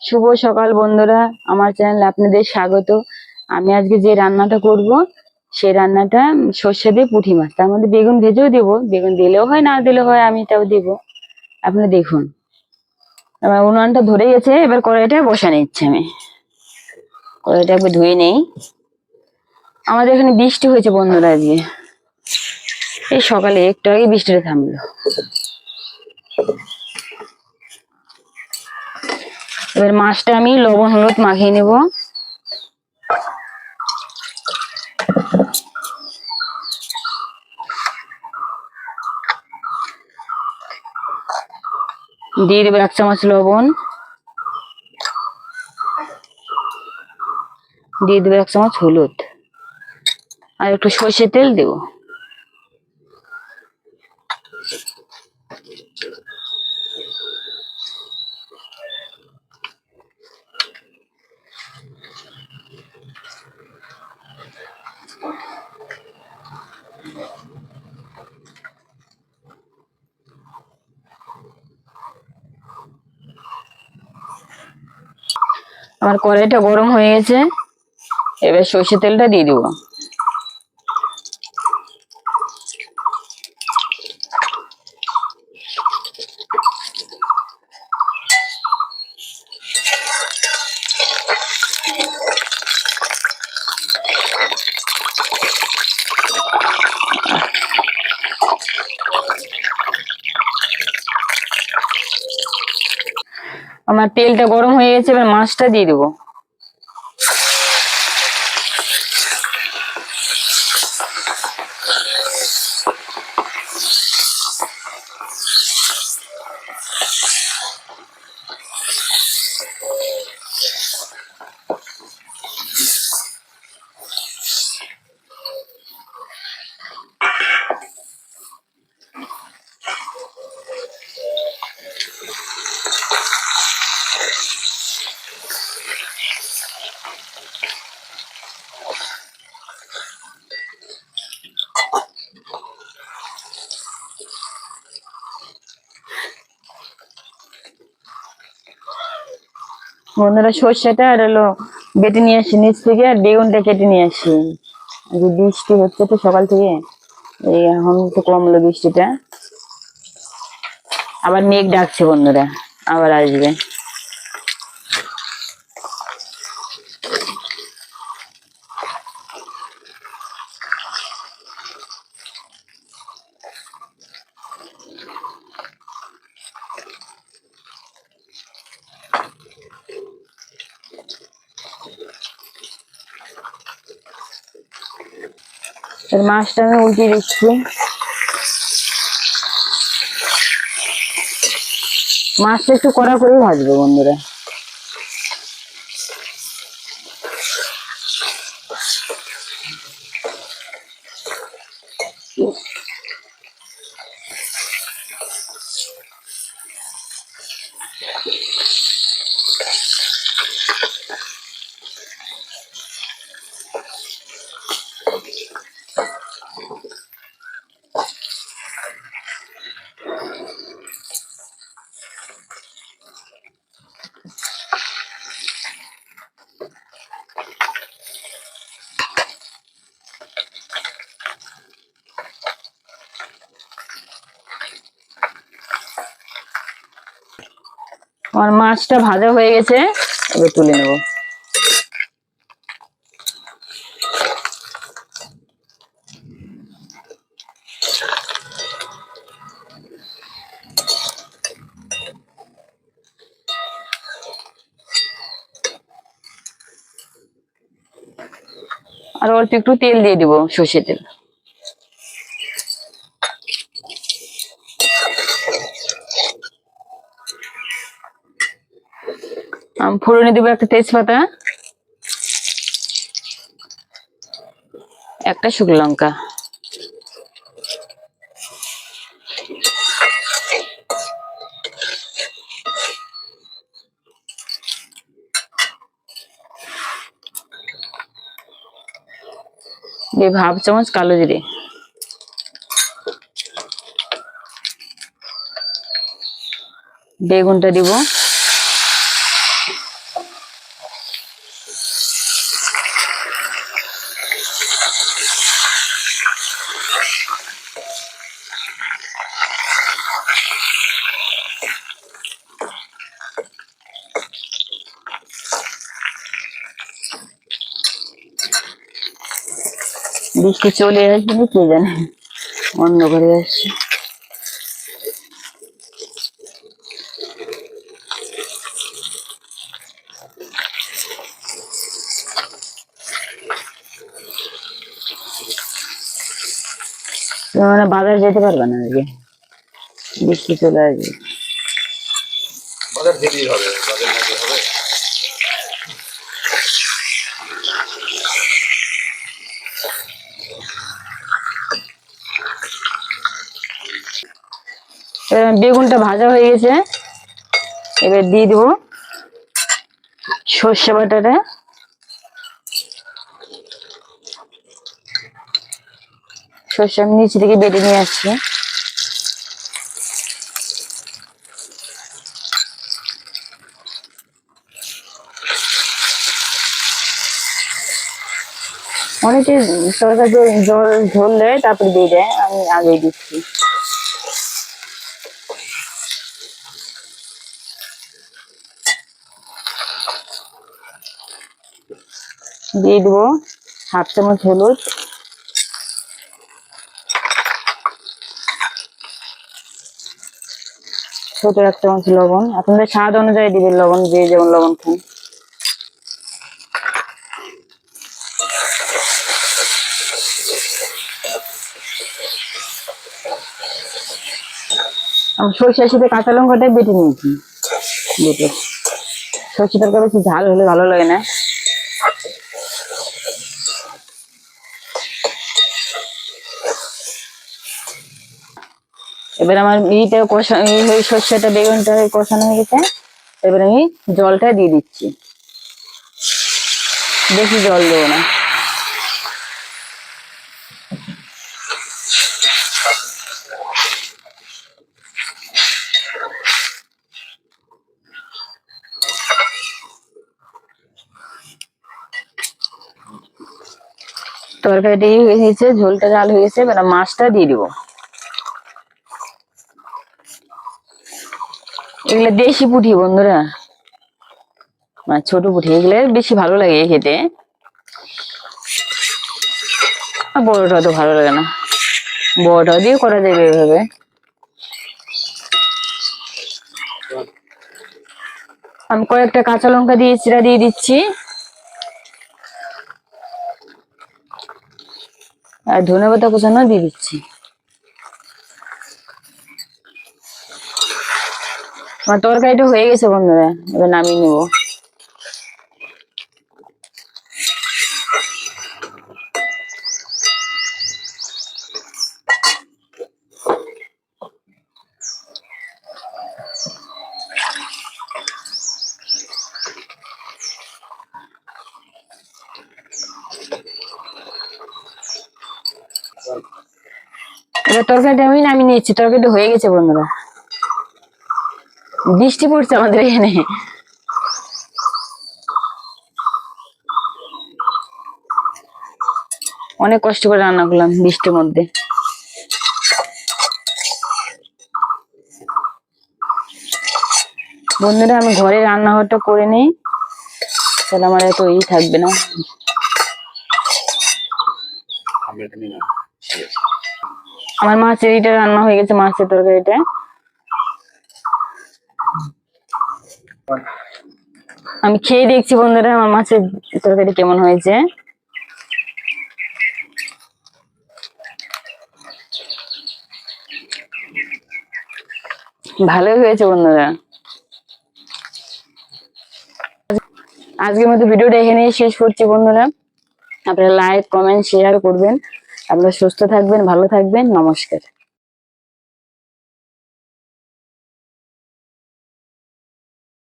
শুভ সকাল বন্ধুরা, আমার চ্যানেলে আপনাদের স্বাগত। আমি আজকে যে রান্নাটা করব সেই রান্নাটা সর্ষে দিয়ে পুঁটি মাছ, তার মধ্যে বেগুন ভেজেও দেবো, বেগুন দিলেও হয় না দিলেও হয়, আমি তাও দেবো। আপনি দেখুন, এবার উনুনটা ধরে গেছে, এবার কড়াইটা বসা নিচ্ছে। আমি কড়াইটা একবার ধুয়ে নেই। আমাদের এখানে বৃষ্টি হয়েছে বন্ধুরা আজকে, এই সকালে একটু আগে বৃষ্টিটা থামলো। এবার মাছটা আমি লবণ হলুদ মাখিয়ে নেব। দিয়ে দেবো 1 চামচ লবণ, দিয়ে দেবো 1 চামচ হলুদ, আর একটু সর্ষের তেল দেবো। আমার কড়াইটা গরম হয়ে গেছে, এবার সর্ষের তেলটা দিয়ে দেবো। আমার তেলটা গরম হয়ে গেছে, এবার মাছটা দিয়ে দেবো। বন্ধুরা, সর্ষেটা আর হলো বেটে নিয়ে আসি নিচ থেকে, আর বেগুনটা কেটে নিয়ে আসি। যে বৃষ্টি হচ্ছে তো সকাল থেকে, এই এখন তো কমলো বৃষ্টিটা, আবার মেঘ ডাকছে বন্ধুরা, আবার আসবে। মাছটা আমি উল্টে দিচ্ছি। মাছটা একটু কড়া করে ভাজবো বন্ধুরা। আমার মাছটা ভাজা হয়ে গেছে, এবার তুলে নেব। আর অল্প একটু তেল দিয়ে দিব, সর্ষের তেল। ফোড়নে দিব একটা তেজপাতা, একটা শুকনো লঙ্কা, দিয়ে 1/2 চামচ কালো জিরে, বেগুনটা দিব, বৃষ্টি চলে আসবে কে জানে, অন্ধ করে আসছে। মানে বাজার যেতে পারবে না আজকে, বৃষ্টি চলে আসবে। বাজার যেতেই হবে, বাজার না গেলে হবে? বেগুনটা ভাজা হয়ে গেছে, এবার দিয়ে দেবো সর্ষে বাটাটা। সর্ষে আমি নিচে থেকে বেটে নিয়ে আসছি। অনেকে তরকারি জল ঝোল দেয় তারপর দিয়ে দেয়, আমি আগেই দিচ্ছি। দিয়ে দেবো 1/2 চামচ হলুদ, ছোট 1 চামচ লবণ। আপনাদের স্বাদ অনুযায়ী দিবেন লবণ, যে যেমন লবণ খান। আমি সরষের সাথে কাঁচা লঙ্কাটাই বেটে নিয়েছি দুটো। সরষে তরকারি বেশি ঝাল হলে ভালো লাগে না। এবার আমার ইটা কষা, এই সর্ষেটা বেগুনটা কষানো হয়ে গেছে। এবার আমি জলটা দিয়ে দিচ্ছি, বেশি জল দেবো না। তরকারিটা হয়ে গেছে, ঝোলটা জাল হয়ে গেছে, এবার মাছটা দিয়ে দিব। এগুলো দেশি পুঁটি বন্ধুরা, মানে ছোট পুঁটি, এগুলো বেশি ভালো লাগে খেতে, বড়টা তো ভালো লাগে না। বড়টা দিয়ে করা যাবে এভাবে। আমি কয়েকটা কাঁচা লঙ্কা দিয়ে চিরা দিয়ে দিচ্ছি, আর ধনেপাতা কুচানো দিয়ে দিচ্ছি। আমার তরকারিটা হয়ে গেছে বন্ধুরা, এবার নামিয়ে নেবো। এবার তরকারিটা আমি নামিয়ে নিচ্ছি, তরকারিটা হয়ে গেছে বন্ধুরা। বৃষ্টি পড়ছে আমাদের এখানে, অনেক কষ্ট করে রান্না করলাম বৃষ্টির মধ্যে। বন্ধুরা আমি ঘরে রান্নাঘরটা করে নিই, তাহলে আমার এত ই থাকবে না। আমার মাছের এটা রান্না হয়ে গেছে, মাছের তরকারিটা। আমি খেয়ে দেখছি বন্ধুরা আমার মাছের তরকারি কেমন হয়েছে। ভালোই হয়েছে বন্ধুরা। আজকের মতো ভিডিওটা এখানে শেষ করছি বন্ধুরা। আপনারা লাইক, কমেন্ট, শেয়ার করবেন। আপনারা সুস্থ থাকবেন, ভালো থাকবেন। নমস্কার।